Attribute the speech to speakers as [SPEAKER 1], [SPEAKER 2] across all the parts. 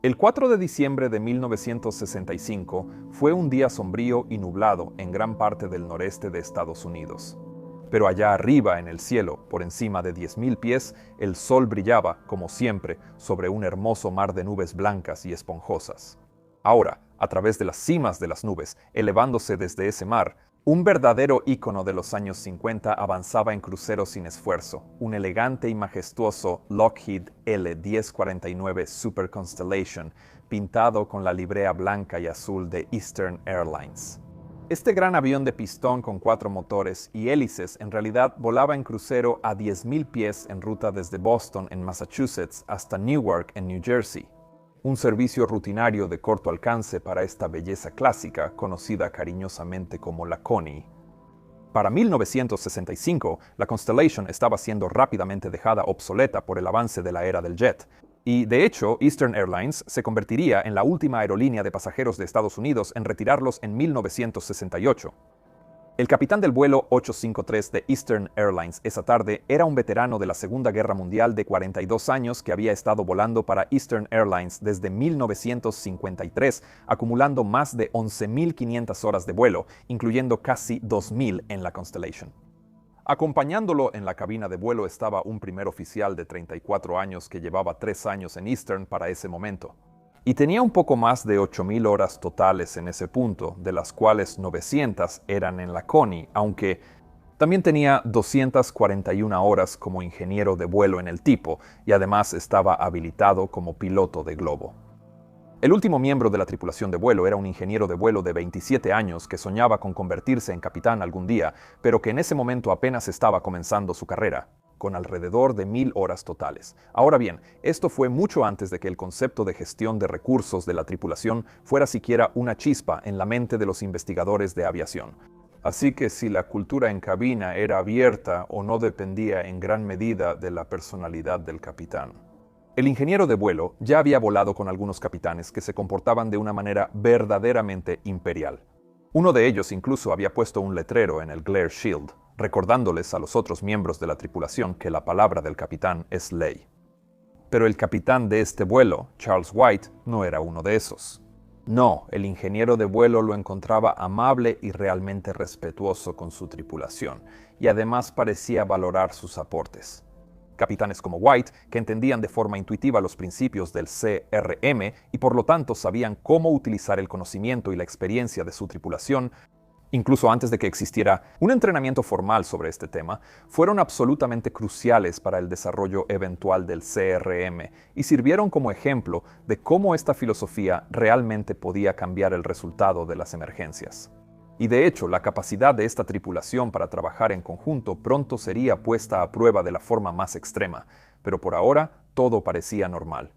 [SPEAKER 1] El 4 de diciembre de 1965 fue un día sombrío y nublado en gran parte del noreste de Estados Unidos. Pero allá arriba en el cielo, por encima de 10.000 pies, el sol brillaba, como siempre, sobre un hermoso mar de nubes blancas y esponjosas. Ahora, a través de las cimas de las nubes, elevándose desde ese mar, un verdadero ícono de los años 50 avanzaba en crucero sin esfuerzo, un elegante y majestuoso Lockheed L-1049 Super Constellation, pintado con la librea blanca y azul de Eastern Airlines. Este gran avión de pistón con 4 motores y hélices en realidad volaba en crucero a 10.000 pies en ruta desde Boston, en Massachusetts, hasta Newark, en New Jersey. Un servicio rutinario de corto alcance para esta belleza clásica, conocida cariñosamente como la Connie. Para 1965, la Constellation estaba siendo rápidamente dejada obsoleta por el avance de la era del jet. Y, de hecho, Eastern Airlines se convertiría en la última aerolínea de pasajeros de Estados Unidos en retirarlos en 1968. El capitán del vuelo 853 de Eastern Airlines esa tarde era un veterano de la Segunda Guerra Mundial de 42 años que había estado volando para Eastern Airlines desde 1953, acumulando más de 11.500 horas de vuelo, incluyendo casi 2.000 en la Constellation. Acompañándolo en la cabina de vuelo estaba un primer oficial de 34 años que llevaba 3 años en Eastern para ese momento. Y tenía un poco más de 8.000 horas totales en ese punto, de las cuales 900 eran en la Connie, aunque también tenía 241 horas como ingeniero de vuelo en el tipo, y además estaba habilitado como piloto de globo. El último miembro de la tripulación de vuelo era un ingeniero de vuelo de 27 años que soñaba con convertirse en capitán algún día, pero que en ese momento apenas estaba comenzando su carrera, con alrededor de 1.000 horas totales. Ahora bien, esto fue mucho antes de que el concepto de gestión de recursos de la tripulación fuera siquiera una chispa en la mente de los investigadores de aviación. Así que si la cultura en cabina era abierta o no dependía en gran medida de la personalidad del capitán. El ingeniero de vuelo ya había volado con algunos capitanes que se comportaban de una manera verdaderamente imperial. Uno de ellos incluso había puesto un letrero en el Glare Shield, recordándoles a los otros miembros de la tripulación que la palabra del capitán es ley. Pero el capitán de este vuelo, Charles White, no era uno de esos. No, el ingeniero de vuelo lo encontraba amable y realmente respetuoso con su tripulación, y además parecía valorar sus aportes. Capitanes como White, que entendían de forma intuitiva los principios del CRM y por lo tanto sabían cómo utilizar el conocimiento y la experiencia de su tripulación, incluso antes de que existiera un entrenamiento formal sobre este tema, fueron absolutamente cruciales para el desarrollo eventual del CRM y sirvieron como ejemplo de cómo esta filosofía realmente podía cambiar el resultado de las emergencias. Y de hecho, la capacidad de esta tripulación para trabajar en conjunto pronto sería puesta a prueba de la forma más extrema, pero por ahora todo parecía normal.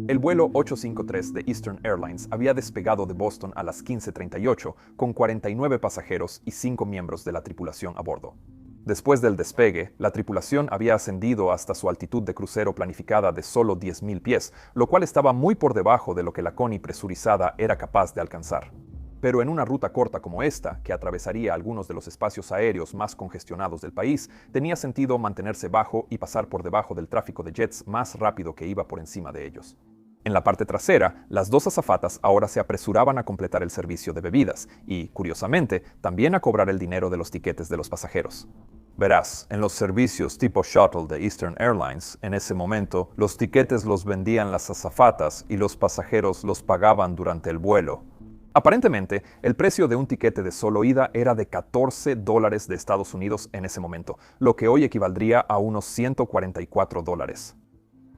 [SPEAKER 1] El vuelo 853 de Eastern Airlines había despegado de Boston a las 15:38 con 49 pasajeros y 5 miembros de la tripulación a bordo. Después del despegue, la tripulación había ascendido hasta su altitud de crucero planificada de solo 10.000 pies, lo cual estaba muy por debajo de lo que la Connie presurizada era capaz de alcanzar. Pero en una ruta corta como esta, que atravesaría algunos de los espacios aéreos más congestionados del país, tenía sentido mantenerse bajo y pasar por debajo del tráfico de jets más rápido que iba por encima de ellos. En la parte trasera, las 2 azafatas ahora se apresuraban a completar el servicio de bebidas y, curiosamente, también a cobrar el dinero de los tiquetes de los pasajeros. Verás, en los servicios tipo shuttle de Eastern Airlines, en ese momento, los tiquetes los vendían las azafatas y los pasajeros los pagaban durante el vuelo. Aparentemente, el precio de un tiquete de solo ida era de $14 de Estados Unidos en ese momento, lo que hoy equivaldría a unos $144.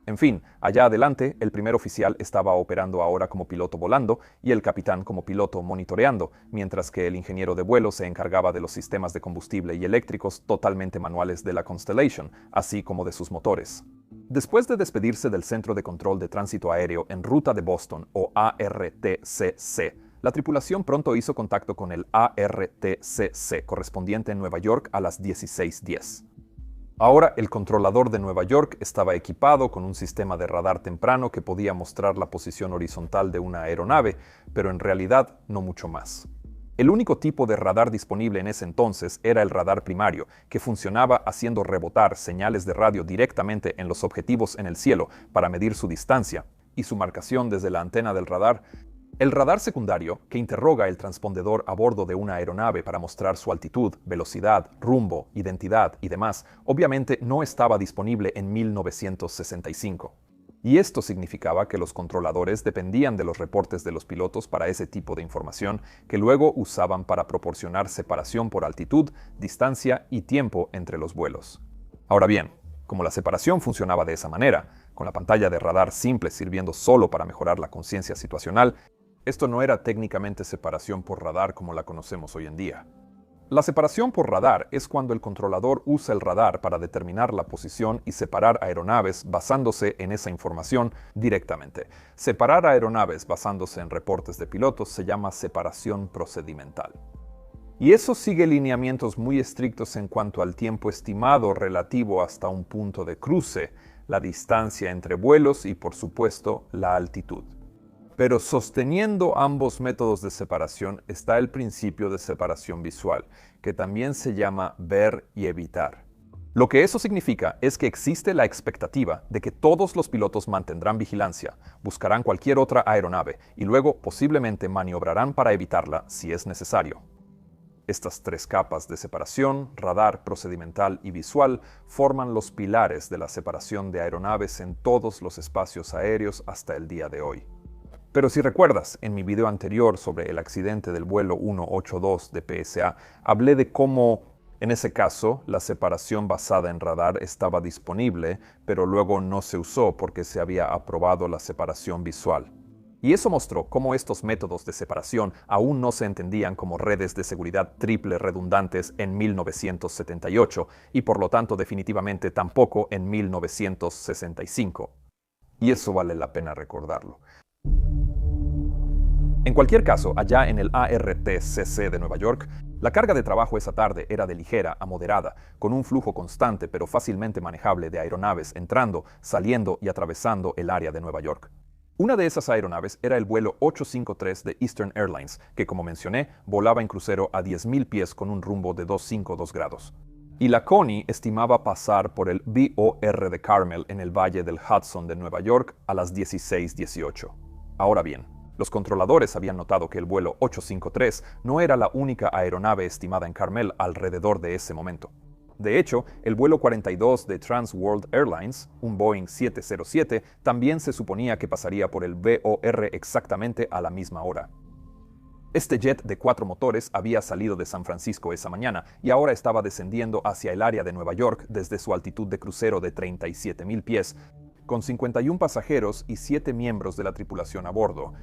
[SPEAKER 1] En fin, allá adelante, el primer oficial estaba operando ahora como piloto volando y el capitán como piloto monitoreando, mientras que el ingeniero de vuelo se encargaba de los sistemas de combustible y eléctricos totalmente manuales de la Constellation, así como de sus motores. Después de despedirse del Centro de Control de Tránsito Aéreo en ruta de Boston, o ARTCC, la tripulación pronto hizo contacto con el ARTCC correspondiente en Nueva York a las 16:10. Ahora el controlador de Nueva York estaba equipado con un sistema de radar temprano que podía mostrar la posición horizontal de una aeronave, pero en realidad no mucho más. El único tipo de radar disponible en ese entonces era el radar primario, que funcionaba haciendo rebotar señales de radio directamente en los objetivos en el cielo para medir su distancia y su marcación desde la antena del radar. El radar secundario, que interroga el transpondedor a bordo de una aeronave para mostrar su altitud, velocidad, rumbo, identidad y demás, obviamente no estaba disponible en 1965. Y esto significaba que los controladores dependían de los reportes de los pilotos para ese tipo de información, que luego usaban para proporcionar separación por altitud, distancia y tiempo entre los vuelos. Ahora bien, como la separación funcionaba de esa manera, con la pantalla de radar simple sirviendo solo para mejorar la conciencia situacional, esto no era técnicamente separación por radar como la conocemos hoy en día. La separación por radar es cuando el controlador usa el radar para determinar la posición y separar aeronaves basándose en esa información directamente. Separar aeronaves basándose en reportes de pilotos se llama separación procedimental. Y eso sigue lineamientos muy estrictos en cuanto al tiempo estimado relativo hasta un punto de cruce, la distancia entre vuelos y, por supuesto, la altitud. Pero sosteniendo ambos métodos de separación está el principio de separación visual, que también se llama ver y evitar. Lo que eso significa es que existe la expectativa de que todos los pilotos mantendrán vigilancia, buscarán cualquier otra aeronave y luego posiblemente maniobrarán para evitarla si es necesario. Estas tres capas de separación, radar, procedimental y visual, forman los pilares de la separación de aeronaves en todos los espacios aéreos hasta el día de hoy. Pero si recuerdas, en mi video anterior sobre el accidente del vuelo 182 de PSA, hablé de cómo, en ese caso, la separación basada en radar estaba disponible, pero luego no se usó porque se había aprobado la separación visual. Y eso mostró cómo estos métodos de separación aún no se entendían como redes de seguridad triple redundantes en 1978 y por lo tanto definitivamente tampoco en 1965. Y eso vale la pena recordarlo. En cualquier caso, allá en el ARTCC de Nueva York, la carga de trabajo esa tarde era de ligera a moderada, con un flujo constante pero fácilmente manejable de aeronaves entrando, saliendo y atravesando el área de Nueva York. Una de esas aeronaves era el vuelo 853 de Eastern Airlines, que como mencioné, volaba en crucero a 10.000 pies con un rumbo de 252 grados. Y la Connie estimaba pasar por el BOR de Carmel en el Valle del Hudson de Nueva York a las 16:18. Ahora bien, los controladores habían notado que el vuelo 853 no era la única aeronave estimada en Carmel alrededor de ese momento. De hecho, el vuelo 42 de Trans World Airlines, un Boeing 707, también se suponía que pasaría por el BOR exactamente a la misma hora. Este jet de 4 motores había salido de San Francisco esa mañana y ahora estaba descendiendo hacia el área de Nueva York desde su altitud de crucero de 37.000 pies, con 51 pasajeros y 7 miembros de la tripulación a bordo.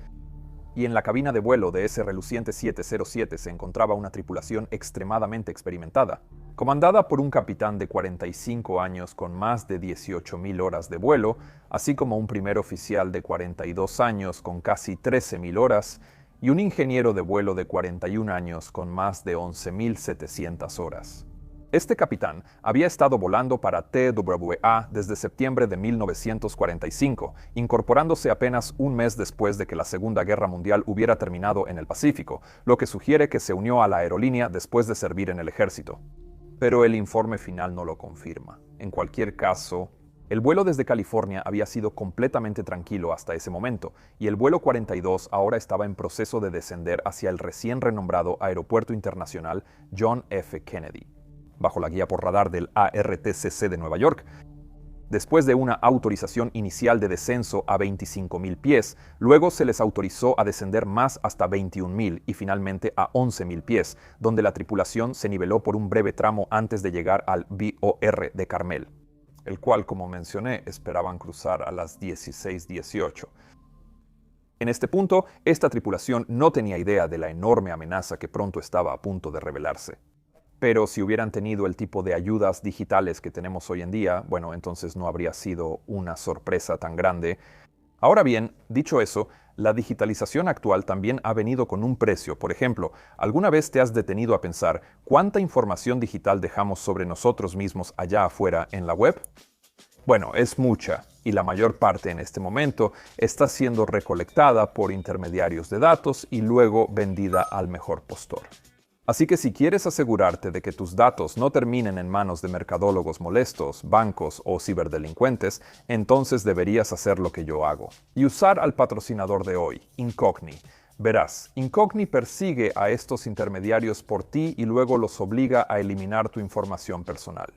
[SPEAKER 1] Y en la cabina de vuelo de ese reluciente 707 se encontraba una tripulación extremadamente experimentada, comandada por un capitán de 45 años con más de 18.000 horas de vuelo, así como un primer oficial de 42 años con casi 13.000 horas y un ingeniero de vuelo de 41 años con más de 11.700 horas. Este capitán había estado volando para TWA desde septiembre de 1945, incorporándose apenas un mes después de que la Segunda Guerra Mundial hubiera terminado en el Pacífico, lo que sugiere que se unió a la aerolínea después de servir en el ejército. Pero el informe final no lo confirma. En cualquier caso, el vuelo desde California había sido completamente tranquilo hasta ese momento, y el vuelo 42 ahora estaba en proceso de descender hacia el recién renombrado Aeropuerto Internacional John F. Kennedy, bajo la guía por radar del ARTCC de Nueva York. Después de una autorización inicial de descenso a 25.000 pies, luego se les autorizó a descender más hasta 21.000 y finalmente a 11.000 pies, donde la tripulación se niveló por un breve tramo antes de llegar al BOR de Carmel, el cual, como mencioné, esperaban cruzar a las 16:18. En este punto, esta tripulación no tenía idea de la enorme amenaza que pronto estaba a punto de revelarse. Pero si hubieran tenido el tipo de ayudas digitales que tenemos hoy en día, bueno, entonces no habría sido una sorpresa tan grande. Ahora bien, dicho eso, la digitalización actual también ha venido con un precio. Por ejemplo, ¿alguna vez te has detenido a pensar cuánta información digital dejamos sobre nosotros mismos allá afuera en la web? Bueno, es mucha, y la mayor parte en este momento está siendo recolectada por intermediarios de datos y luego vendida al mejor postor. Así que si quieres asegurarte de que tus datos no terminen en manos de mercadólogos molestos, bancos o ciberdelincuentes, entonces deberías hacer lo que yo hago y usar al patrocinador de hoy, Incogni. Verás, Incogni persigue a estos intermediarios por ti y luego los obliga a eliminar tu información personal.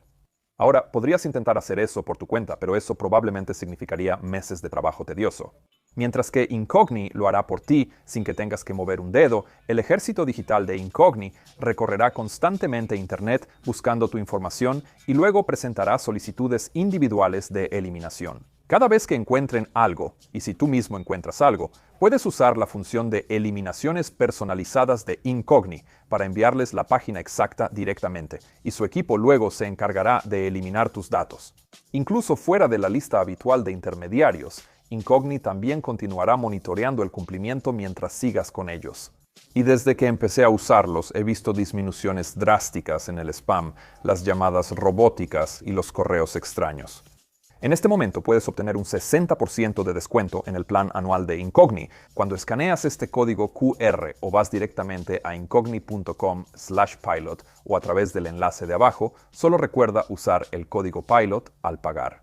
[SPEAKER 1] Ahora, podrías intentar hacer eso por tu cuenta, pero eso probablemente significaría meses de trabajo tedioso. Mientras que Incogni lo hará por ti sin que tengas que mover un dedo, el ejército digital de Incogni recorrerá constantemente Internet buscando tu información y luego presentará solicitudes individuales de eliminación. Cada vez que encuentren algo, y si tú mismo encuentras algo, puedes usar la función de eliminaciones personalizadas de Incogni para enviarles la página exacta directamente, y su equipo luego se encargará de eliminar tus datos. Incluso fuera de la lista habitual de intermediarios, Incogni también continuará monitoreando el cumplimiento mientras sigas con ellos. Y desde que empecé a usarlos he visto disminuciones drásticas en el spam, las llamadas robóticas y los correos extraños. En este momento puedes obtener un 60% de descuento en el plan anual de Incogni cuando escaneas este código QR o vas directamente a incogni.com/pilot o a través del enlace de abajo. Solo recuerda usar el código PILOT al pagar.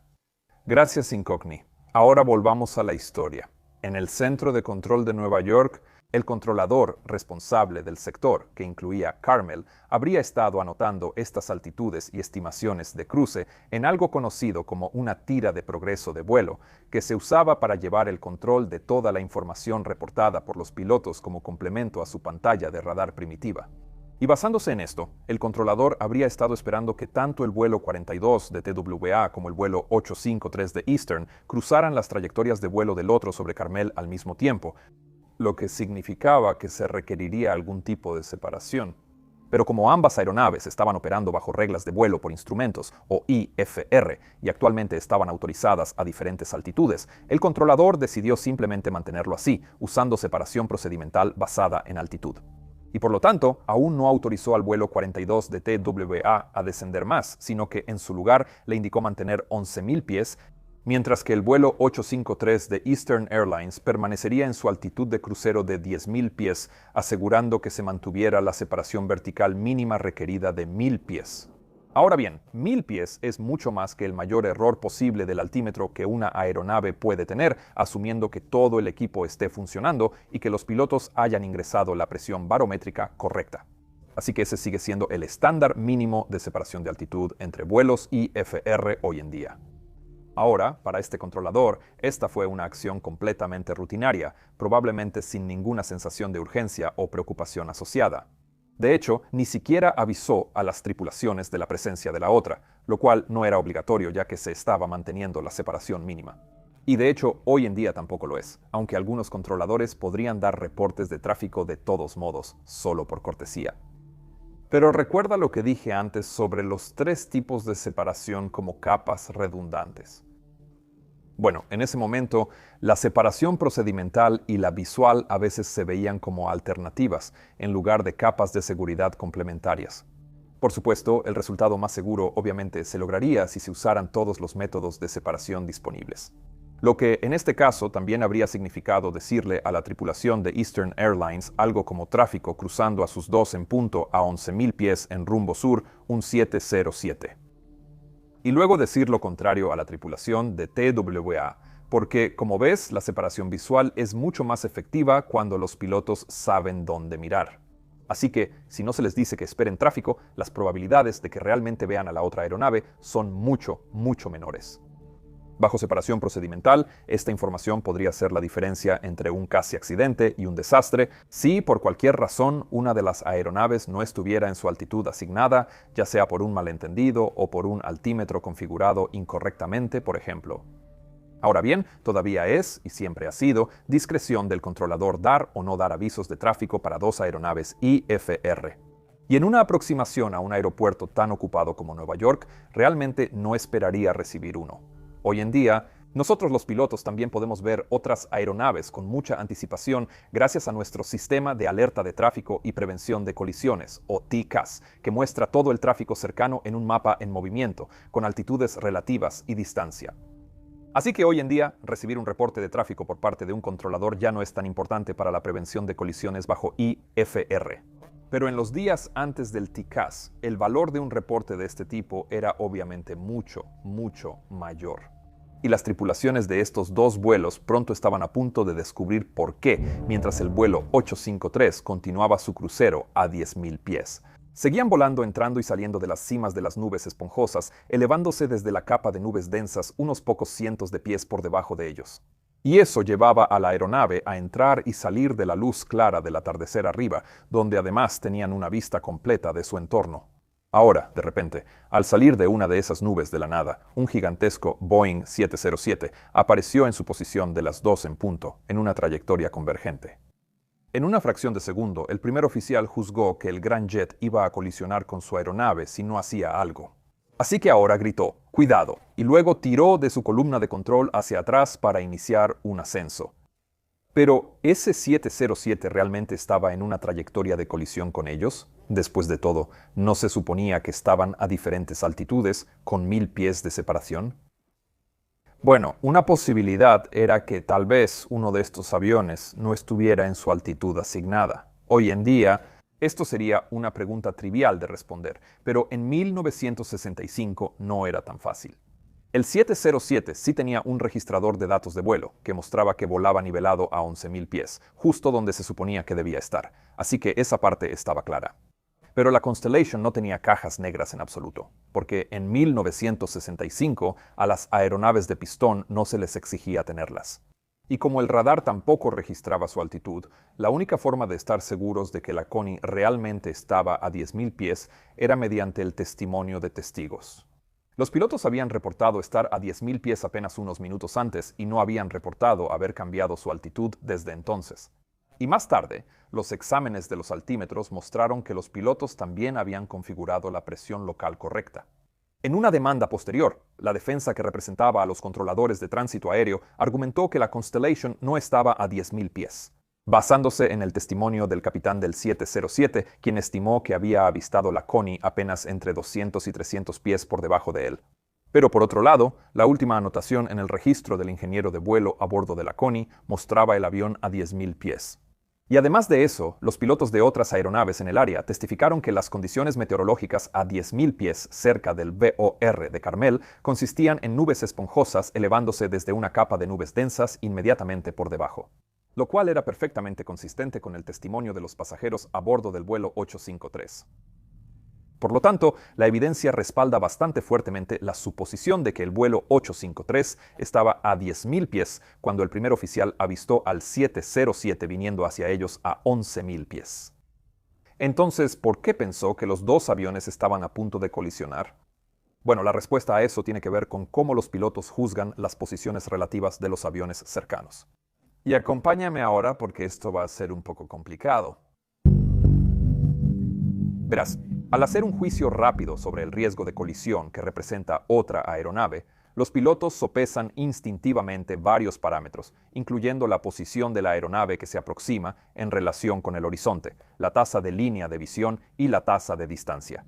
[SPEAKER 1] Gracias, Incogni. Ahora volvamos a la historia. En el Centro de Control de Nueva York, el controlador responsable del sector, que incluía Carmel, habría estado anotando estas altitudes y estimaciones de cruce en algo conocido como una tira de progreso de vuelo, que se usaba para llevar el control de toda la información reportada por los pilotos como complemento a su pantalla de radar primitiva. Y basándose en esto, el controlador habría estado esperando que tanto el vuelo 42 de TWA como el vuelo 853 de Eastern cruzaran las trayectorias de vuelo del otro sobre Carmel al mismo tiempo, lo que significaba que se requeriría algún tipo de separación. Pero como ambas aeronaves estaban operando bajo reglas de vuelo por instrumentos, o IFR, y actualmente estaban autorizadas a diferentes altitudes, el controlador decidió simplemente mantenerlo así, usando separación procedimental basada en altitud. Y por lo tanto, aún no autorizó al vuelo 42 de TWA a descender más, sino que en su lugar le indicó mantener 11.000 pies, mientras que el vuelo 853 de Eastern Airlines permanecería en su altitud de crucero de 10.000 pies, asegurando que se mantuviera la separación vertical mínima requerida de 1.000 pies. Ahora bien, 1.000 pies es mucho más que el mayor error posible del altímetro que una aeronave puede tener, asumiendo que todo el equipo esté funcionando y que los pilotos hayan ingresado la presión barométrica correcta. Así que ese sigue siendo el estándar mínimo de separación de altitud entre vuelos IFR hoy en día. Ahora, para este controlador, esta fue una acción completamente rutinaria, probablemente sin ninguna sensación de urgencia o preocupación asociada. De hecho, ni siquiera avisó a las tripulaciones de la presencia de la otra, lo cual no era obligatorio ya que se estaba manteniendo la separación mínima. Y de hecho, hoy en día tampoco lo es, aunque algunos controladores podrían dar reportes de tráfico de todos modos, solo por cortesía. Pero recuerda lo que dije antes sobre los 3 tipos de separación como capas redundantes. Bueno, en ese momento, la separación procedimental y la visual a veces se veían como alternativas, en lugar de capas de seguridad complementarias. Por supuesto, el resultado más seguro obviamente se lograría si se usaran todos los métodos de separación disponibles. Lo que en este caso también habría significado decirle a la tripulación de Eastern Airlines algo como tráfico cruzando a sus 2 en punto a 11.000 pies en rumbo sur, un 707. Y luego decir lo contrario a la tripulación de TWA, porque, como ves, la separación visual es mucho más efectiva cuando los pilotos saben dónde mirar. Así que, si no se les dice que esperen tráfico, las probabilidades de que realmente vean a la otra aeronave son mucho, mucho menores. Bajo separación procedimental, esta información podría ser la diferencia entre un casi accidente y un desastre si, por cualquier razón, una de las aeronaves no estuviera en su altitud asignada, ya sea por un malentendido o por un altímetro configurado incorrectamente, por ejemplo. Ahora bien, todavía es, y siempre ha sido, discreción del controlador dar o no dar avisos de tráfico para 2 aeronaves IFR. Y en una aproximación a un aeropuerto tan ocupado como Nueva York, realmente no esperaría recibir uno. Hoy en día, Nosotros los pilotos también podemos ver otras aeronaves con mucha anticipación gracias a nuestro sistema de alerta de tráfico y prevención de colisiones, o TCAS, que muestra todo el tráfico cercano en un mapa en movimiento, con altitudes relativas y distancia. Así que hoy en día, recibir un reporte de tráfico por parte de un controlador ya no es tan importante para la prevención de colisiones bajo IFR. Pero en los días antes del TCAS, el valor de un reporte de este tipo era obviamente mucho, mucho mayor. Y las tripulaciones de estos dos vuelos pronto estaban a punto de descubrir por qué, mientras el vuelo 853 continuaba su crucero a 10.000 pies. Seguían volando, entrando y saliendo de las cimas de las nubes esponjosas, elevándose desde la capa de nubes densas unos pocos cientos de pies por debajo de ellos. Y eso llevaba a la aeronave a entrar y salir de la luz clara del atardecer arriba, donde además tenían una vista completa de su entorno. Ahora, de repente, al salir de una de esas nubes de la nada, un gigantesco Boeing 707 apareció en su posición de las 2 en punto, en una trayectoria convergente. En una fracción de segundo, el primer oficial juzgó que el gran jet iba a colisionar con su aeronave si no hacía algo. Así que ahora gritó, ¡cuidado!, y luego tiró de su columna de control hacia atrás para iniciar un ascenso. Pero, ¿ese 707 realmente estaba en una trayectoria de colisión con ellos? Después de todo, ¿no se suponía que estaban a diferentes altitudes, con 1000 pies de separación? Bueno, una posibilidad era que tal vez uno de estos aviones no estuviera en su altitud asignada. Hoy en día, esto sería una pregunta trivial de responder, pero en 1965 no era tan fácil. El 707 sí tenía un registrador de datos de vuelo, que mostraba que volaba nivelado a 11.000 pies, justo donde se suponía que debía estar, así que esa parte estaba clara. Pero la Constellation no tenía cajas negras en absoluto, porque en 1965 a las aeronaves de pistón no se les exigía tenerlas. Y como el radar tampoco registraba su altitud, la única forma de estar seguros de que la Connie realmente estaba a 10.000 pies era mediante el testimonio de testigos. Los pilotos habían reportado estar a 10.000 pies apenas unos minutos antes y no habían reportado haber cambiado su altitud desde entonces. Y más tarde, los exámenes de los altímetros mostraron que los pilotos también habían configurado la presión local correcta. En una demanda posterior, la defensa que representaba a los controladores de tránsito aéreo argumentó que la Constellation no estaba a 10.000 pies, basándose en el testimonio del capitán del 707, quien estimó que había avistado la Connie apenas entre 200 y 300 pies por debajo de él. Pero por otro lado, la última anotación en el registro del ingeniero de vuelo a bordo de la Connie mostraba el avión a 10.000 pies. Y además de eso, los pilotos de otras aeronaves en el área testificaron que las condiciones meteorológicas a 10.000 pies cerca del VOR de Carmel consistían en nubes esponjosas elevándose desde una capa de nubes densas inmediatamente por debajo, lo cual era perfectamente consistente con el testimonio de los pasajeros a bordo del vuelo 853. Por lo tanto, la evidencia respalda bastante fuertemente la suposición de que el vuelo 853 estaba a 10.000 pies cuando el primer oficial avistó al 707 viniendo hacia ellos a 11.000 pies. Entonces, ¿por qué pensó que los dos aviones estaban a punto de colisionar? Bueno, la respuesta a eso tiene que ver con cómo los pilotos juzgan las posiciones relativas de los aviones cercanos. Y acompáñame ahora porque esto va a ser un poco complicado. Verás, al hacer un juicio rápido sobre el riesgo de colisión que representa otra aeronave, los pilotos sopesan instintivamente varios parámetros, incluyendo la posición de la aeronave que se aproxima en relación con el horizonte, la tasa de línea de visión y la tasa de distancia.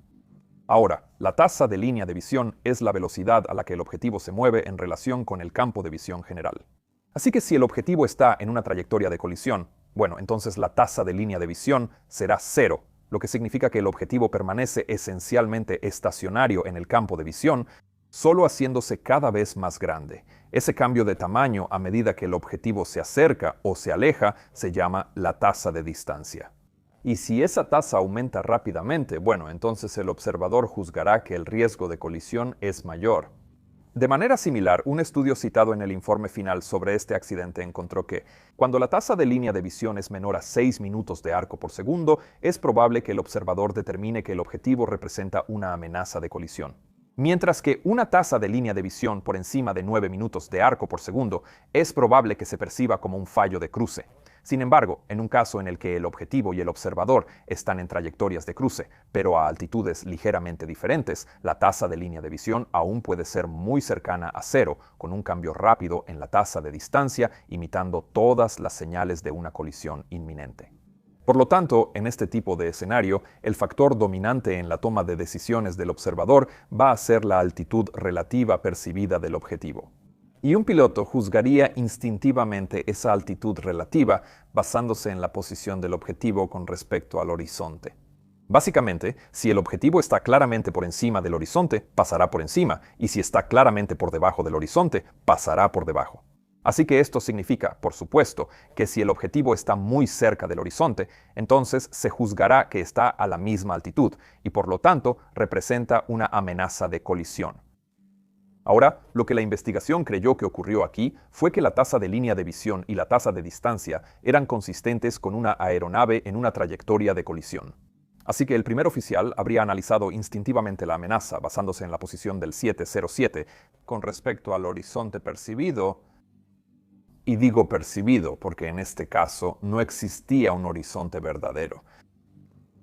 [SPEAKER 1] Ahora, la tasa de línea de visión es la velocidad a la que el objetivo se mueve en relación con el campo de visión general. Así que si el objetivo está en una trayectoria de colisión, bueno, entonces la tasa de línea de visión será 0, lo que significa que el objetivo permanece esencialmente estacionario en el campo de visión, solo haciéndose cada vez más grande. Ese cambio de tamaño a medida que el objetivo se acerca o se aleja se llama la tasa de distancia. Y si esa tasa aumenta rápidamente, bueno, entonces el observador juzgará que el riesgo de colisión es mayor. De manera similar, un estudio citado en el informe final sobre este accidente encontró que, cuando la tasa de línea de visión es menor a 6 minutos de arco por segundo, es probable que el observador determine que el objetivo representa una amenaza de colisión. Mientras que una tasa de línea de visión por encima de 9 minutos de arco por segundo, es probable que se perciba como un fallo de cruce. Sin embargo, en un caso en el que el objetivo y el observador están en trayectorias de cruce, pero a altitudes ligeramente diferentes, la tasa de línea de visión aún puede ser muy cercana a cero, con un cambio rápido en la tasa de distancia, imitando todas las señales de una colisión inminente. Por lo tanto, en este tipo de escenario, el factor dominante en la toma de decisiones del observador va a ser la altitud relativa percibida del objetivo. Y un piloto juzgaría instintivamente esa altitud relativa basándose en la posición del objetivo con respecto al horizonte. Básicamente, si el objetivo está claramente por encima del horizonte, pasará por encima, y si está claramente por debajo del horizonte, pasará por debajo. Así que esto significa, por supuesto, que si el objetivo está muy cerca del horizonte, entonces se juzgará que está a la misma altitud, y por lo tanto representa una amenaza de colisión. Ahora, lo que la investigación creyó que ocurrió aquí fue que la tasa de línea de visión y la tasa de distancia eran consistentes con una aeronave en una trayectoria de colisión. Así que el primer oficial habría analizado instintivamente la amenaza basándose en la posición del 707 con respecto al horizonte percibido. Y digo percibido porque en este caso no existía un horizonte verdadero.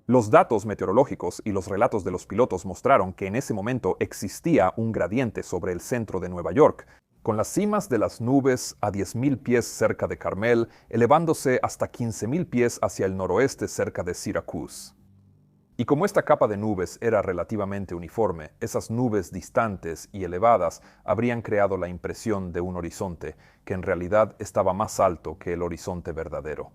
[SPEAKER 1] Los datos meteorológicos y los relatos de los pilotos mostraron que en ese momento existía un gradiente sobre el centro de Nueva York, con las cimas de las nubes a 10.000 pies cerca de Carmel, elevándose hasta 15.000 pies hacia el noroeste cerca de Syracuse. Y como esta capa de nubes era relativamente uniforme, esas nubes distantes y elevadas habrían creado la impresión de un horizonte que en realidad estaba más alto que el horizonte verdadero.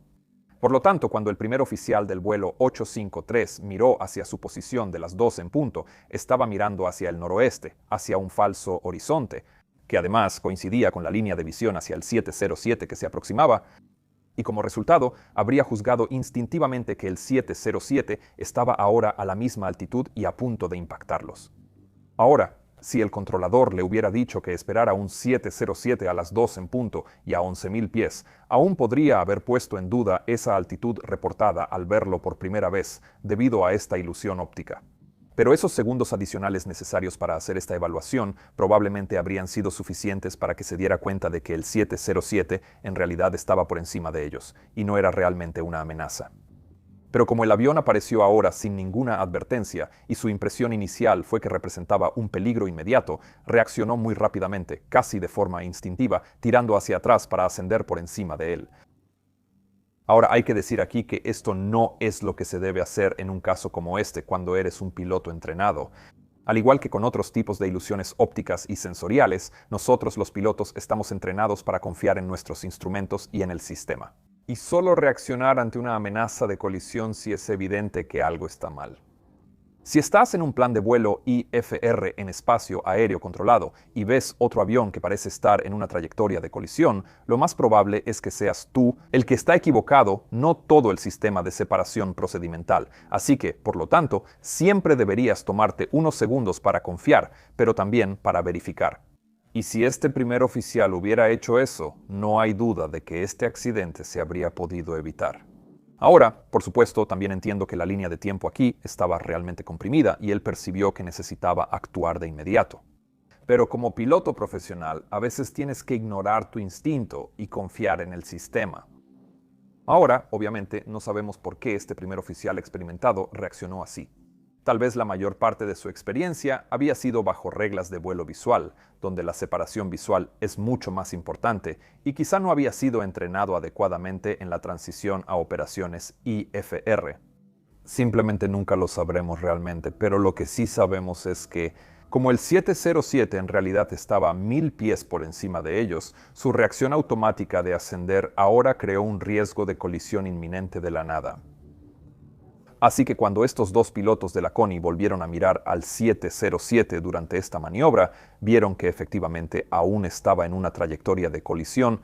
[SPEAKER 1] Por lo tanto, cuando el primer oficial del vuelo 853 miró hacia su posición de las 12 en punto, estaba mirando hacia el noroeste, hacia un falso horizonte, que además coincidía con la línea de visión hacia el 707 que se aproximaba, y como resultado, habría juzgado instintivamente que el 707 estaba ahora a la misma altitud y a punto de impactarlos. Ahora, si el controlador le hubiera dicho que esperara un 707 a las 2 en punto y a 11.000 pies, aún podría haber puesto en duda esa altitud reportada al verlo por primera vez, debido a esta ilusión óptica. Pero esos segundos adicionales necesarios para hacer esta evaluación probablemente habrían sido suficientes para que se diera cuenta de que el 707 en realidad estaba por encima de ellos, y no era realmente una amenaza. Pero como el avión apareció ahora sin ninguna advertencia y su impresión inicial fue que representaba un peligro inmediato, reaccionó muy rápidamente, casi de forma instintiva, tirando hacia atrás para ascender por encima de él. Ahora hay que decir aquí que esto no es lo que se debe hacer en un caso como este cuando eres un piloto entrenado. Al igual que con otros tipos de ilusiones ópticas y sensoriales, nosotros los pilotos estamos entrenados para confiar en nuestros instrumentos y en el sistema. Y solo reaccionar ante una amenaza de colisión si es evidente que algo está mal. Si estás en un plan de vuelo IFR en espacio aéreo controlado y ves otro avión que parece estar en una trayectoria de colisión, lo más probable es que seas tú el que está equivocado, no todo el sistema de separación procedimental. Así que, por lo tanto, siempre deberías tomarte unos segundos para confiar, pero también para verificar. Y si este primer oficial hubiera hecho eso, no hay duda de que este accidente se habría podido evitar. Ahora, por supuesto, también entiendo que la línea de tiempo aquí estaba realmente comprimida y él percibió que necesitaba actuar de inmediato. Pero como piloto profesional, a veces tienes que ignorar tu instinto y confiar en el sistema. Ahora, obviamente, no sabemos por qué este primer oficial experimentado reaccionó así. Tal vez la mayor parte de su experiencia había sido bajo reglas de vuelo visual, donde la separación visual es mucho más importante, y quizá no había sido entrenado adecuadamente en la transición a operaciones IFR. Simplemente nunca lo sabremos realmente, pero lo que sí sabemos es que, como el 707 en realidad estaba a 1.000 pies por encima de ellos, su reacción automática de ascender ahora creó un riesgo de colisión inminente de la nada. Así que cuando estos dos pilotos de la CONI volvieron a mirar al 707 durante esta maniobra, vieron que efectivamente aún estaba en una trayectoria de colisión,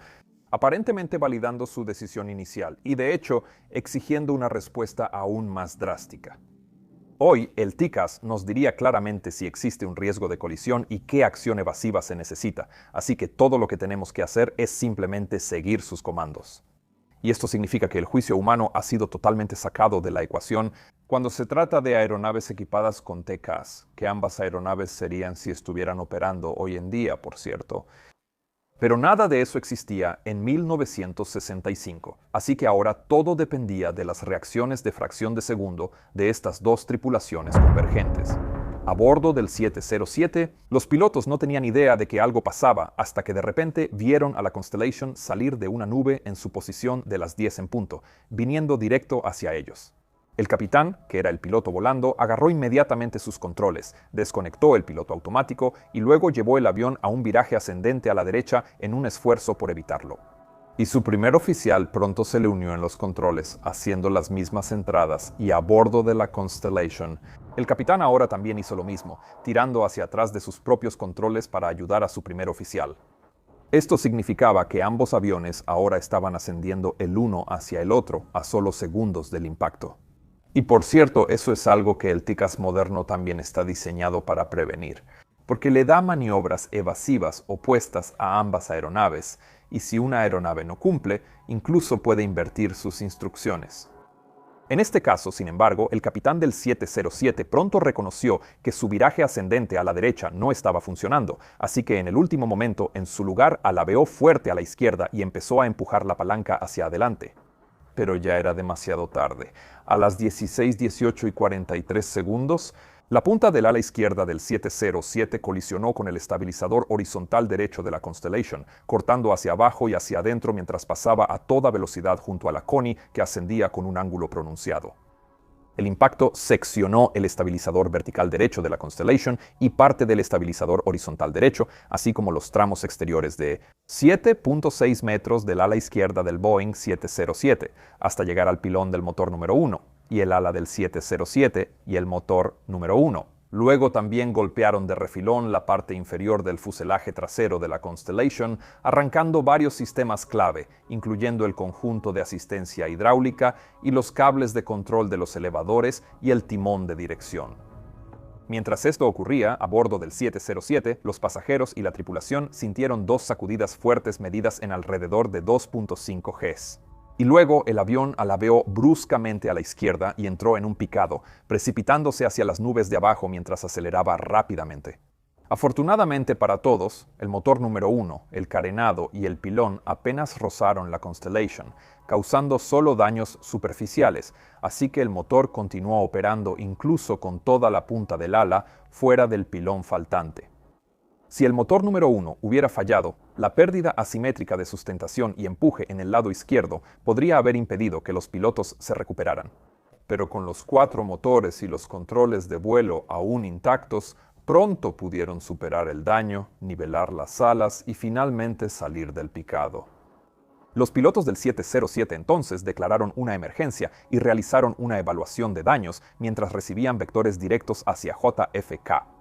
[SPEAKER 1] aparentemente validando su decisión inicial y de hecho exigiendo una respuesta aún más drástica. Hoy el TICAS nos diría claramente si existe un riesgo de colisión y qué acción evasiva se necesita, así que todo lo que tenemos que hacer es simplemente seguir sus comandos. Y esto significa que el juicio humano ha sido totalmente sacado de la ecuación cuando se trata de aeronaves equipadas con TCAS, que ambas aeronaves serían si estuvieran operando hoy en día, por cierto. Pero nada de eso existía en 1965, así que ahora todo dependía de las reacciones de fracción de segundo de estas dos tripulaciones convergentes. A bordo del 707, los pilotos no tenían idea de que algo pasaba hasta que de repente vieron a la Constellation salir de una nube en su posición de las 10 en punto, viniendo directo hacia ellos. El capitán, que era el piloto volando, agarró inmediatamente sus controles, desconectó el piloto automático y luego llevó el avión a un viraje ascendente a la derecha en un esfuerzo por evitarlo. Y su primer oficial pronto se le unió en los controles, haciendo las mismas entradas y a bordo de la Constellation. El capitán ahora también hizo lo mismo, tirando hacia atrás de sus propios controles para ayudar a su primer oficial. Esto significaba que ambos aviones ahora estaban ascendiendo el uno hacia el otro a solo segundos del impacto. Y por cierto, eso es algo que el TICAS moderno también está diseñado para prevenir, porque le da maniobras evasivas opuestas a ambas aeronaves, y si una aeronave no cumple, incluso puede invertir sus instrucciones. En este caso, sin embargo, el capitán del 707 pronto reconoció que su viraje ascendente a la derecha no estaba funcionando, así que en el último momento, en su lugar, alabeó fuerte a la izquierda y empezó a empujar la palanca hacia adelante. Pero ya era demasiado tarde. A las 16:18 y 43 segundos, la punta del ala izquierda del 707 colisionó con el estabilizador horizontal derecho de la Constellation, cortando hacia abajo y hacia adentro mientras pasaba a toda velocidad junto a la Connie, que ascendía con un ángulo pronunciado. El impacto seccionó el estabilizador vertical derecho de la Constellation y parte del estabilizador horizontal derecho, así como los tramos exteriores de 7.6 metros del ala izquierda del Boeing 707, hasta llegar al pilón del motor número 1, y el ala del 707 y el motor número 1. Luego también golpearon de refilón la parte inferior del fuselaje trasero de la Constellation, arrancando varios sistemas clave, incluyendo el conjunto de asistencia hidráulica y los cables de control de los elevadores y el timón de dirección. Mientras esto ocurría, a bordo del 707, los pasajeros y la tripulación sintieron dos sacudidas fuertes medidas en alrededor de 2.5 Gs. Y luego el avión alabeó bruscamente a la izquierda y entró en un picado, precipitándose hacia las nubes de abajo mientras aceleraba rápidamente. Afortunadamente para todos, el motor número 1, el carenado y el pilón apenas rozaron la Constellation, causando solo daños superficiales, así que el motor continuó operando incluso con toda la punta del ala fuera del pilón faltante. Si el motor número 1 hubiera fallado, la pérdida asimétrica de sustentación y empuje en el lado izquierdo podría haber impedido que los pilotos se recuperaran. Pero con los 4 motores y los controles de vuelo aún intactos, pronto pudieron superar el daño, nivelar las alas y finalmente salir del picado. Los pilotos del 707 entonces declararon una emergencia y realizaron una evaluación de daños mientras recibían vectores directos hacia JFK.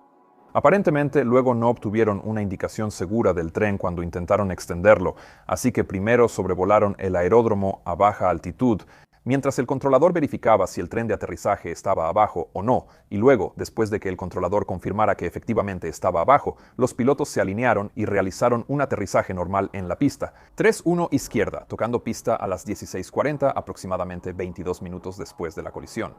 [SPEAKER 1] Aparentemente, luego no obtuvieron una indicación segura del tren cuando intentaron extenderlo, así que primero sobrevolaron el aeródromo a baja altitud, mientras el controlador verificaba si el tren de aterrizaje estaba abajo o no, y luego, después de que el controlador confirmara que efectivamente estaba abajo, los pilotos se alinearon y realizaron un aterrizaje normal en la pista, 3-1 izquierda, tocando pista a las 16:40, aproximadamente 22 minutos después de la colisión.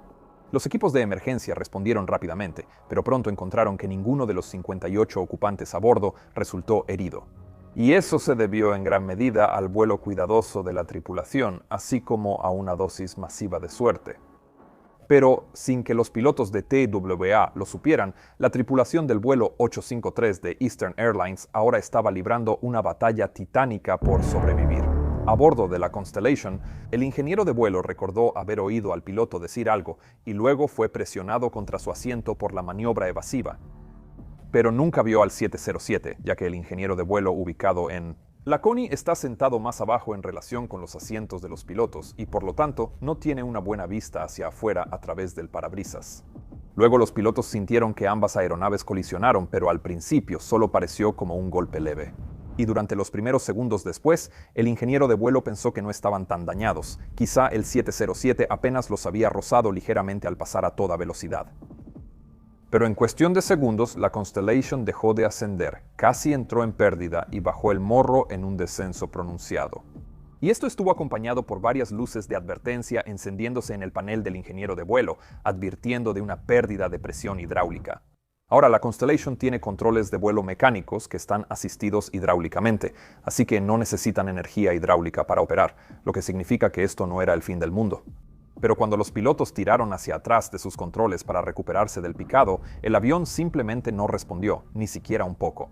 [SPEAKER 1] Los equipos de emergencia respondieron rápidamente, pero pronto encontraron que ninguno de los 58 ocupantes a bordo resultó herido. Y eso se debió en gran medida al vuelo cuidadoso de la tripulación, así como a una dosis masiva de suerte. Pero, sin que los pilotos de TWA lo supieran, la tripulación del vuelo 853 de Eastern Airlines ahora estaba librando una batalla titánica por sobrevivir. A bordo de la Constellation, el ingeniero de vuelo recordó haber oído al piloto decir algo y luego fue presionado contra su asiento por la maniobra evasiva. Pero nunca vio al 707, ya que el ingeniero de vuelo ubicado en la Connie está sentado más abajo en relación con los asientos de los pilotos y por lo tanto no tiene una buena vista hacia afuera a través del parabrisas. Luego los pilotos sintieron que ambas aeronaves colisionaron, pero al principio solo pareció como un golpe leve. Y durante los primeros segundos después, el ingeniero de vuelo pensó que no estaban tan dañados. Quizá el 707 apenas los había rozado ligeramente al pasar a toda velocidad. Pero en cuestión de segundos, la Constellation dejó de ascender, casi entró en pérdida y bajó el morro en un descenso pronunciado. Y esto estuvo acompañado por varias luces de advertencia encendiéndose en el panel del ingeniero de vuelo, advirtiendo de una pérdida de presión hidráulica. Ahora, la Constellation tiene controles de vuelo mecánicos que están asistidos hidráulicamente, así que no necesitan energía hidráulica para operar, lo que significa que esto no era el fin del mundo. Pero cuando los pilotos tiraron hacia atrás de sus controles para recuperarse del picado, el avión simplemente no respondió, ni siquiera un poco.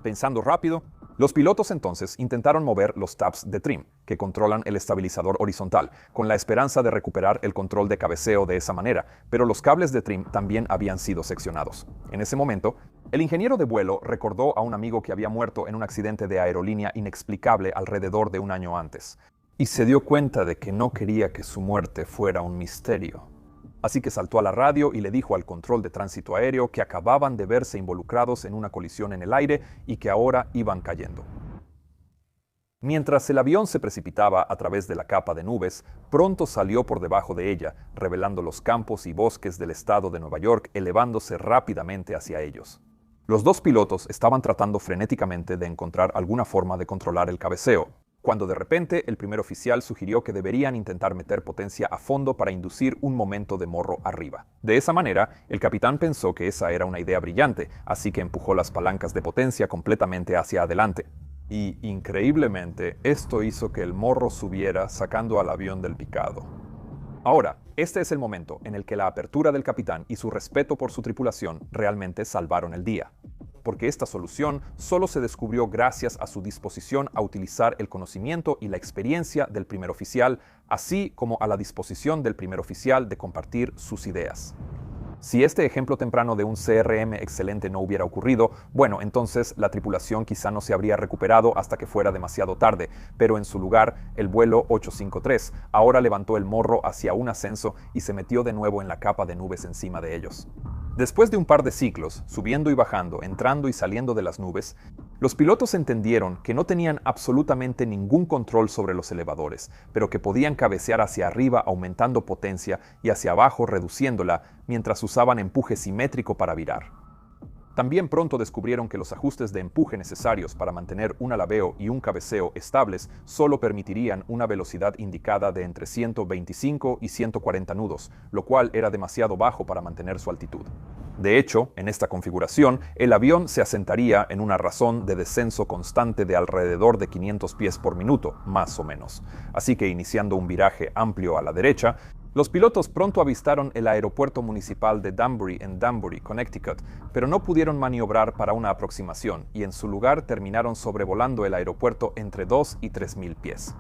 [SPEAKER 1] Pensando rápido, los pilotos entonces intentaron mover los tabs de trim, que controlan el estabilizador horizontal, con la esperanza de recuperar el control de cabeceo de esa manera, pero los cables de trim también habían sido seccionados. En ese momento, el ingeniero de vuelo recordó a un amigo que había muerto en un accidente de aerolínea inexplicable alrededor de un año antes, y se dio cuenta de que no quería que su muerte fuera un misterio. Así que saltó a la radio y le dijo al control de tránsito aéreo que acababan de verse involucrados en una colisión en el aire y que ahora iban cayendo. Mientras el avión se precipitaba a través de la capa de nubes, pronto salió por debajo de ella, revelando los campos y bosques del estado de Nueva York elevándose rápidamente hacia ellos. Los dos pilotos estaban tratando frenéticamente de encontrar alguna forma de controlar el cabeceo, cuando de repente el primer oficial sugirió que deberían intentar meter potencia a fondo para inducir un momento de morro arriba. De esa manera, el capitán pensó que esa era una idea brillante, así que empujó las palancas de potencia completamente hacia adelante. Y, increíblemente, esto hizo que el morro subiera sacando al avión del picado. Ahora, este es el momento en el que la apertura del capitán y su respeto por su tripulación realmente salvaron el día, porque esta solución solo se descubrió gracias a su disposición a utilizar el conocimiento y la experiencia del primer oficial, así como a la disposición del primer oficial de compartir sus ideas. Si este ejemplo temprano de un CRM excelente no hubiera ocurrido, bueno, entonces la tripulación quizá no se habría recuperado hasta que fuera demasiado tarde, pero en su lugar, el vuelo 853 ahora levantó el morro hacia un ascenso y se metió de nuevo en la capa de nubes encima de ellos. Después de un par de ciclos, subiendo y bajando, entrando y saliendo de las nubes, los pilotos entendieron que no tenían absolutamente ningún control sobre los elevadores, pero que podían cabecear hacia arriba aumentando potencia y hacia abajo reduciéndola mientras usaban empuje simétrico para virar. También pronto descubrieron que los ajustes de empuje necesarios para mantener un alabeo y un cabeceo estables solo permitirían una velocidad indicada de entre 125 y 140 nudos, lo cual era demasiado bajo para mantener su altitud. De hecho, en esta configuración, el avión se asentaría en una razón de descenso constante de alrededor de 500 pies por minuto, más o menos. Así que iniciando un viraje amplio a la derecha, los pilotos pronto avistaron el aeropuerto municipal de Danbury en Danbury, Connecticut, pero no pudieron maniobrar para una aproximación y en su lugar terminaron sobrevolando el aeropuerto entre 2 y 3.000 pies.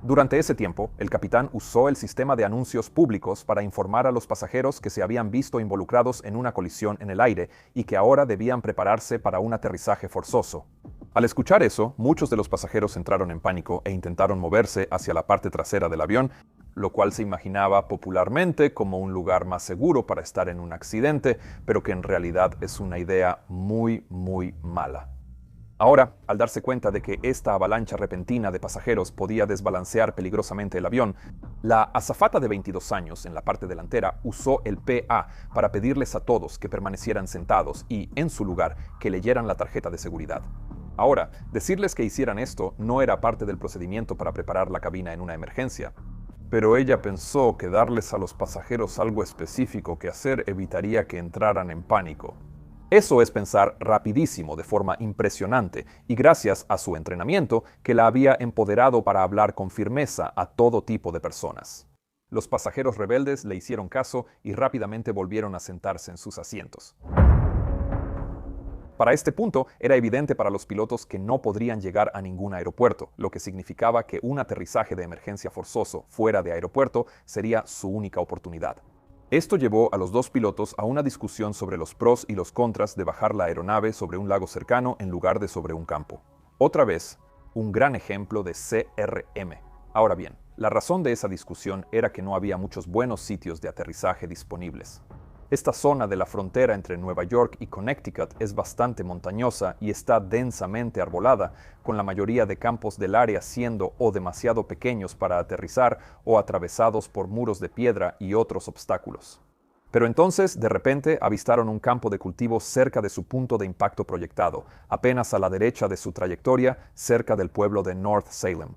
[SPEAKER 1] Durante ese tiempo, el capitán usó el sistema de anuncios públicos para informar a los pasajeros que se habían visto involucrados en una colisión en el aire y que ahora debían prepararse para un aterrizaje forzoso. Al escuchar eso, muchos de los pasajeros entraron en pánico e intentaron moverse hacia la parte trasera del avión, lo cual se imaginaba popularmente como un lugar más seguro para estar en un accidente, pero que en realidad es una idea muy, muy mala. Ahora, al darse cuenta de que esta avalancha repentina de pasajeros podía desbalancear peligrosamente el avión, la azafata de 22 años en la parte delantera usó el PA para pedirles a todos que permanecieran sentados y, en su lugar, que leyeran la tarjeta de seguridad. Ahora, decirles que hicieran esto no era parte del procedimiento para preparar la cabina en una emergencia, pero ella pensó que darles a los pasajeros algo específico que hacer evitaría que entraran en pánico. Eso es pensar rapidísimo de forma impresionante y gracias a su entrenamiento que la había empoderado para hablar con firmeza a todo tipo de personas. Los pasajeros rebeldes le hicieron caso y rápidamente volvieron a sentarse en sus asientos. Para este punto, era evidente para los pilotos que no podrían llegar a ningún aeropuerto, lo que significaba que un aterrizaje de emergencia forzoso fuera de aeropuerto sería su única oportunidad. Esto llevó a los dos pilotos a una discusión sobre los pros y los contras de bajar la aeronave sobre un lago cercano en lugar de sobre un campo. Otra vez, un gran ejemplo de CRM. Ahora bien, la razón de esa discusión era que no había muchos buenos sitios de aterrizaje disponibles. Esta zona de la frontera entre Nueva York y Connecticut es bastante montañosa y está densamente arbolada, con la mayoría de campos del área siendo o demasiado pequeños para aterrizar o atravesados por muros de piedra y otros obstáculos. Pero entonces, de repente, avistaron un campo de cultivo cerca de su punto de impacto proyectado, apenas a la derecha de su trayectoria, cerca del pueblo de North Salem.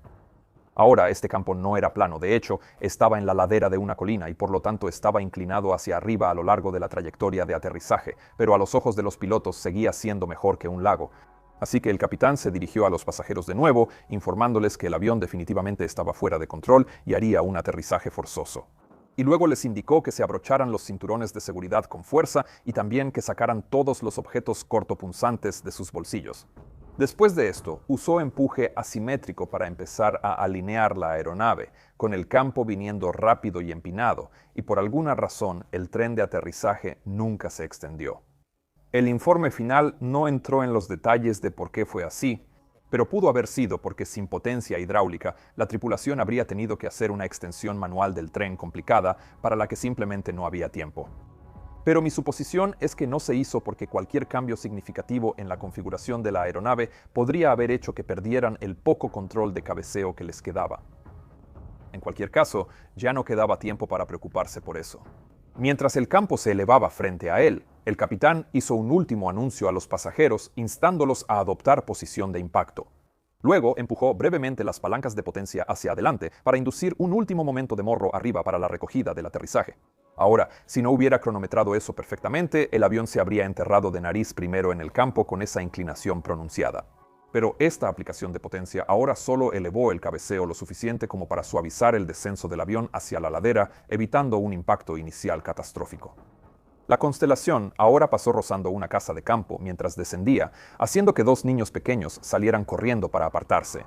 [SPEAKER 1] Ahora este campo no era plano, de hecho, estaba en la ladera de una colina y por lo tanto estaba inclinado hacia arriba a lo largo de la trayectoria de aterrizaje, pero a los ojos de los pilotos seguía siendo mejor que un lago. Así que el capitán se dirigió a los pasajeros de nuevo, informándoles que el avión definitivamente estaba fuera de control y haría un aterrizaje forzoso. Y luego les indicó que se abrocharan los cinturones de seguridad con fuerza y también que sacaran todos los objetos cortopunzantes de sus bolsillos. Después de esto, usó empuje asimétrico para empezar a alinear la aeronave, con el campo viniendo rápido y empinado, y por alguna razón el tren de aterrizaje nunca se extendió. El informe final no entró en los detalles de por qué fue así, pero pudo haber sido porque sin potencia hidráulica, la tripulación habría tenido que hacer una extensión manual del tren complicada para la que simplemente no había tiempo. Pero mi suposición es que no se hizo porque cualquier cambio significativo en la configuración de la aeronave podría haber hecho que perdieran el poco control de cabeceo que les quedaba. En cualquier caso, ya no quedaba tiempo para preocuparse por eso. Mientras el campo se elevaba frente a él, el capitán hizo un último anuncio a los pasajeros instándolos a adoptar posición de impacto. Luego empujó brevemente las palancas de potencia hacia adelante para inducir un último momento de morro arriba para la recogida del aterrizaje. Ahora, si no hubiera cronometrado eso perfectamente, el avión se habría enterrado de nariz primero en el campo con esa inclinación pronunciada. Pero esta aplicación de potencia ahora solo elevó el cabeceo lo suficiente como para suavizar el descenso del avión hacia la ladera, evitando un impacto inicial catastrófico. La Constelación ahora pasó rozando una casa de campo mientras descendía, haciendo que dos niños pequeños salieran corriendo para apartarse.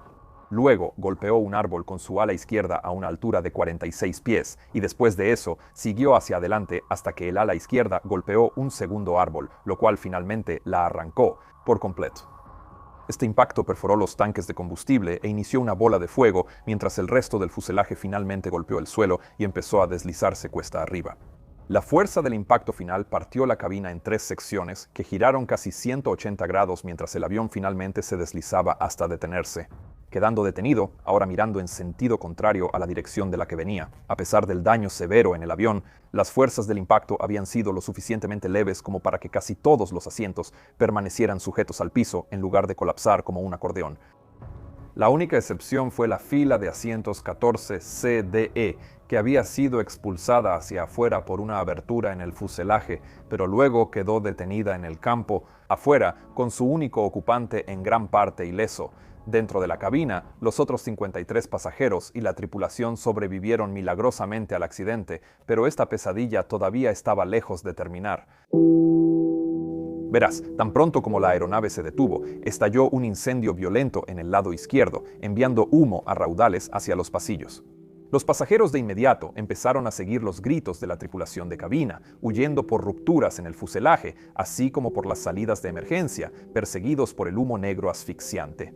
[SPEAKER 1] Luego golpeó un árbol con su ala izquierda a una altura de 46 pies y después de eso siguió hacia adelante hasta que el ala izquierda golpeó un segundo árbol, lo cual finalmente la arrancó por completo. Este impacto perforó los tanques de combustible e inició una bola de fuego mientras el resto del fuselaje finalmente golpeó el suelo y empezó a deslizarse cuesta arriba. La fuerza del impacto final partió la cabina en 3 secciones que giraron casi 180 grados mientras el avión finalmente se deslizaba hasta detenerse, quedando detenido, ahora mirando en sentido contrario a la dirección de la que venía. A pesar del daño severo en el avión, las fuerzas del impacto habían sido lo suficientemente leves como para que casi todos los asientos permanecieran sujetos al piso en lugar de colapsar como un acordeón. La única excepción fue la fila de asientos 14C-DE, que había sido expulsada hacia afuera por una abertura en el fuselaje, pero luego quedó detenida en el campo, afuera, con su único ocupante en gran parte ileso. Dentro de la cabina, los otros 53 pasajeros y la tripulación sobrevivieron milagrosamente al accidente, pero esta pesadilla todavía estaba lejos de terminar. Verás, tan pronto como la aeronave se detuvo, estalló un incendio violento en el lado izquierdo, enviando humo a raudales hacia los pasillos. Los pasajeros de inmediato empezaron a seguir los gritos de la tripulación de cabina, huyendo por rupturas en el fuselaje, así como por las salidas de emergencia, perseguidos por el humo negro asfixiante.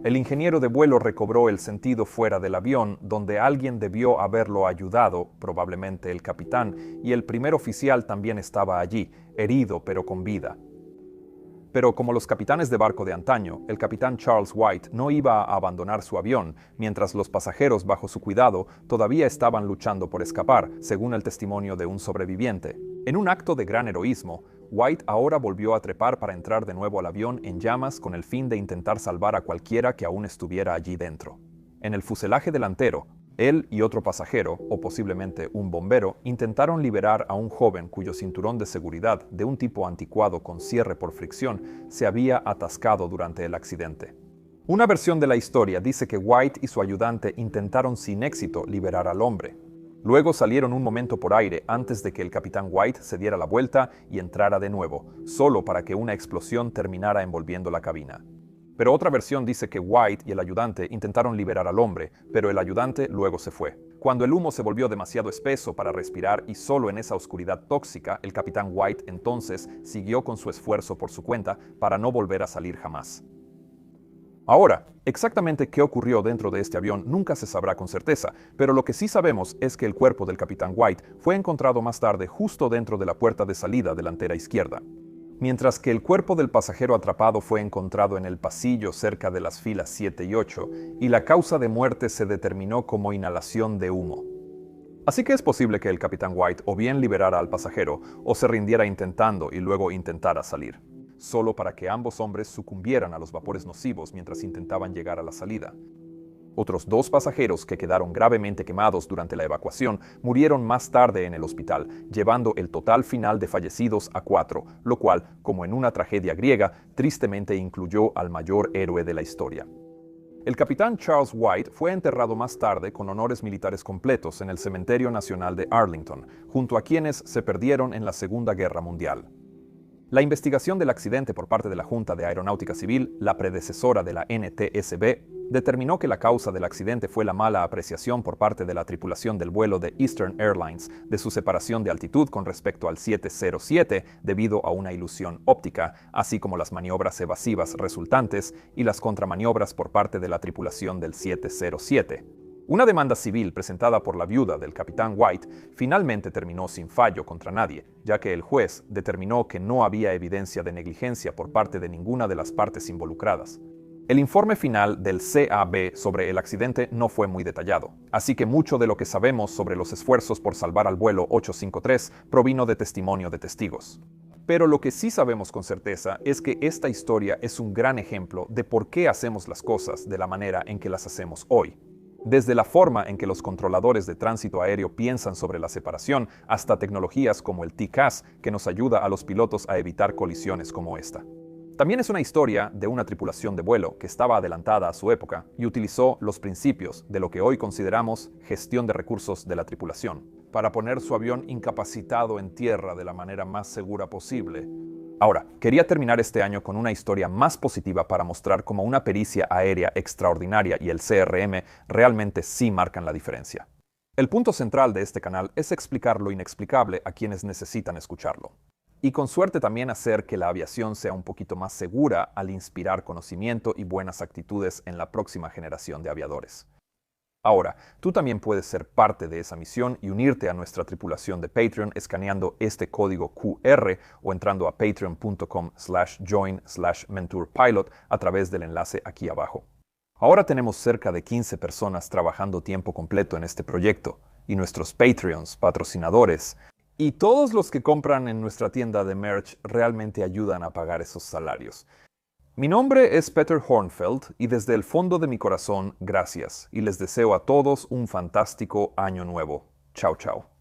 [SPEAKER 1] El ingeniero de vuelo recobró el sentido fuera del avión, donde alguien debió haberlo ayudado, probablemente el capitán, y el primer oficial también estaba allí, herido pero con vida. Pero como los capitanes de barco de antaño, el capitán Charles White no iba a abandonar su avión, mientras los pasajeros bajo su cuidado todavía estaban luchando por escapar, según el testimonio de un sobreviviente. En un acto de gran heroísmo, White ahora volvió a trepar para entrar de nuevo al avión en llamas con el fin de intentar salvar a cualquiera que aún estuviera allí dentro. En el fuselaje delantero, él y otro pasajero, o posiblemente un bombero, intentaron liberar a un joven cuyo cinturón de seguridad, de un tipo anticuado con cierre por fricción, se había atascado durante el accidente. Una versión de la historia dice que White y su ayudante intentaron sin éxito liberar al hombre. Luego salieron un momento por aire antes de que el capitán White se diera la vuelta y entrara de nuevo, solo para que una explosión terminara envolviendo la cabina. Pero otra versión dice que White y el ayudante intentaron liberar al hombre, pero el ayudante luego se fue. Cuando el humo se volvió demasiado espeso para respirar y solo en esa oscuridad tóxica, el capitán White entonces siguió con su esfuerzo por su cuenta para no volver a salir jamás. Ahora, exactamente qué ocurrió dentro de este avión nunca se sabrá con certeza, pero lo que sí sabemos es que el cuerpo del capitán White fue encontrado más tarde justo dentro de la puerta de salida delantera izquierda, mientras que el cuerpo del pasajero atrapado fue encontrado en el pasillo cerca de las filas 7 y 8, y la causa de muerte se determinó como inhalación de humo. Así que es posible que el capitán White o bien liberara al pasajero o se rindiera intentando y luego intentara salir, solo para que ambos hombres sucumbieran a los vapores nocivos mientras intentaban llegar a la salida. Otros 2 pasajeros que quedaron gravemente quemados durante la evacuación murieron más tarde en el hospital, llevando el total final de fallecidos a 4, lo cual, como en una tragedia griega, tristemente incluyó al mayor héroe de la historia. El capitán Charles White fue enterrado más tarde con honores militares completos en el Cementerio Nacional de Arlington, junto a quienes se perdieron en la Segunda Guerra Mundial. La investigación del accidente por parte de la Junta de Aeronáutica Civil, la predecesora de la NTSB, determinó que la causa del accidente fue la mala apreciación por parte de la tripulación del vuelo de Eastern Airlines de su separación de altitud con respecto al 707 debido a una ilusión óptica, así como las maniobras evasivas resultantes y las contramaniobras por parte de la tripulación del 707. Una demanda civil presentada por la viuda del capitán White finalmente terminó sin fallo contra nadie, ya que el juez determinó que no había evidencia de negligencia por parte de ninguna de las partes involucradas. El informe final del CAB sobre el accidente no fue muy detallado, así que mucho de lo que sabemos sobre los esfuerzos por salvar al vuelo 853 provino de testimonio de testigos. Pero lo que sí sabemos con certeza es que esta historia es un gran ejemplo de por qué hacemos las cosas de la manera en que las hacemos hoy. Desde la forma en que los controladores de tránsito aéreo piensan sobre la separación hasta tecnologías como el TCAS que nos ayuda a los pilotos a evitar colisiones como esta. También es una historia de una tripulación de vuelo que estaba adelantada a su época y utilizó los principios de lo que hoy consideramos gestión de recursos de la tripulación para poner su avión incapacitado en tierra de la manera más segura posible. Ahora, quería terminar este año con una historia más positiva para mostrar cómo una pericia aérea extraordinaria y el CRM realmente sí marcan la diferencia. El punto central de este canal es explicar lo inexplicable a quienes necesitan escucharlo. Y con suerte también hacer que la aviación sea un poquito más segura al inspirar conocimiento y buenas actitudes en la próxima generación de aviadores. Ahora, tú también puedes ser parte de esa misión y unirte a nuestra tripulación de Patreon escaneando este código QR o entrando a patreon.com/join/mentorpilot a través del enlace aquí abajo. Ahora tenemos cerca de 15 personas trabajando tiempo completo en este proyecto y nuestros Patreons, patrocinadores, y todos los que compran en nuestra tienda de merch realmente ayudan a pagar esos salarios. Mi nombre es Peter Hornfeld y desde el fondo de mi corazón, gracias, y les deseo a todos un fantástico año nuevo. Chao, chao.